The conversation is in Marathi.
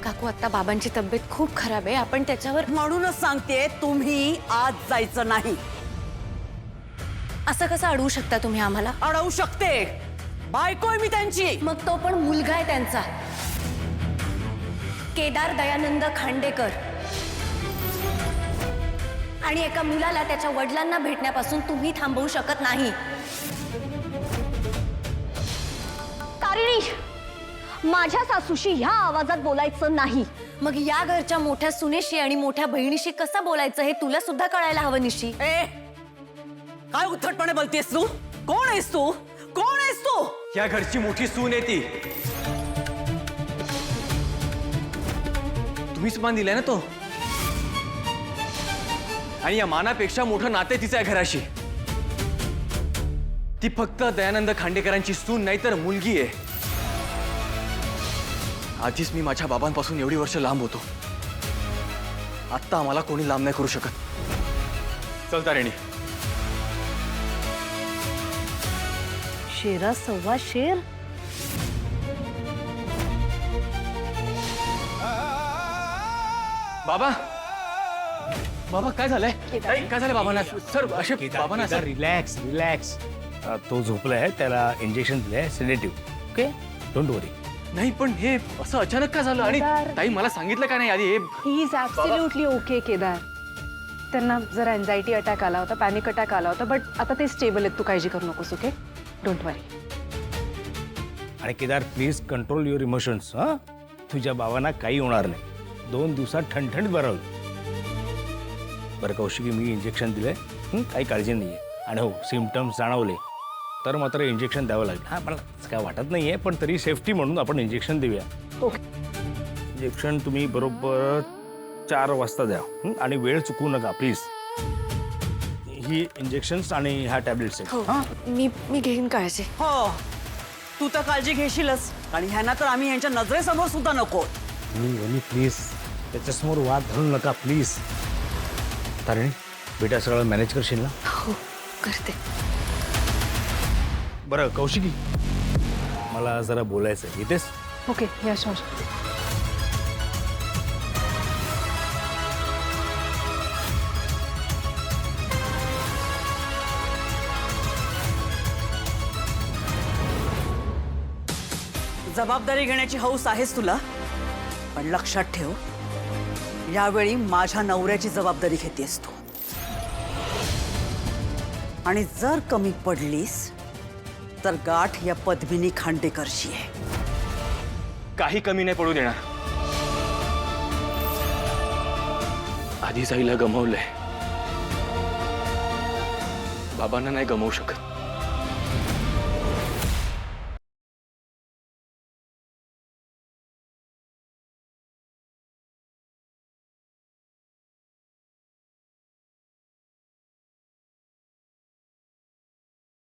काकू आता बाबांची तब्येत खूप खराब आहे, आपण त्याच्यावर म्हणूनच सांगते तुम्ही आज जायचं नाही. असं कसं अडवू शकता तुम्ही आम्हाला? अडवू शकते, बायकोय मी त्यांची. मग तो पण मुलगा आहे त्यांचा, केदार दयानंद खांडेकर. आणि एका मुलाला त्याच्या वडिलांना भेटण्यापासून तुम्ही थांबवू शकत नाही. तारिणी, माझ्या सासूशी ह्या आवाजात बोलायचं नाही. मग या घरच्या मोठ्या सुनेशी आणि मोठ्या बहिणीशी कसं बोलायचं हे तुला सुद्धा कळायला हवं निशी. ए, काय उद्धटपणे बोलतेस तू? कोण आहेस तू? कोण आहेस तू? या घरची मोठी सून आहे ती. तुम्हीच मान दिलाय ना तो, आणि या मानापेक्षा मोठं नाते तिचं आहे घराशी. ती फक्त दयानंद खांडेकरांची सून नाही तर मुलगी आहे. आधीच मी माझ्या बाबांपासून एवढी वर्ष लांब होतो, आत्ता आम्हाला कोणी लांब नाही करू शकत. चल तारिणी. शेरा सव्वा शेर. बाबा, बाबा काय झालंय? काय झालं बाबांना? सर असे बाबांना सर. Relax relax. तो झोपलाय, त्याला इंजेक्शन दिलंय सेडेटिव्ह. ओके, डोंट वरी. नाही पण हे असं अचानक का झालं? आणि ताई मला सांगितलं का नाही आधी? He is absolutely okay Kedar. त्यांना जरा एन्झायटी अटॅक आला होता, पॅनिक अटॅक आला होता, बट आता ते स्टेबल आहेत. तू काळजी करू नकोस. ओके, डोंट वरी. आणि Kedar please control your emotions. हा, तुझ्या बाबांना काही होणार नाही. 2 दिवसात ठणठणीत बरं होईल. बरं कौशिकी, मी इंजेक्शन दिलंय, काही काळजी नाही आहे. आणि हो, सिम्पटम्स जाणवले तर मात्र इंजेक्शन द्यावं लागेल. हां, मला काय वाटत नाही आहे, पण तरी सेफ्टी म्हणून आपण इंजेक्शन देऊया. ओके. इंजेक्शन तुम्ही बरोबर 4 वाजता द्या. आणि वेळ चुकवू नका प्लीज. ही इंजेक्शन्स आणि ह्या टॅबलेट्स आहेत. हो, हां, मी घेईन काळजी. हो, तू तर काळजी घेशीलच, आणि ह्यांना तर आम्ही यांच्या नजरेसमोर सुद्धा नको. वनी प्लीज त्याच्यासमोर वाद घालू नका प्लीज. तारिणी बेटा, सगळं मॅनेज करशील ना? हो, करते. बरं कौशिकी, मला जरा बोलायचं आहे. येतेस? ओके, या शुअर. जबाबदारी घेण्याची हौस आहेस तुला, पण लक्षात ठेव, यावेळी माझ्या नवऱ्याची जबाबदारी घेतेस तू. आणि जर कमी पडलीस तर गाठ या पद्मिनी खांडेकरशी आहे. काही कमी नाही पडू देणार. आधीच आईला गमावलंय, बाबांना नाही गमावू शकत.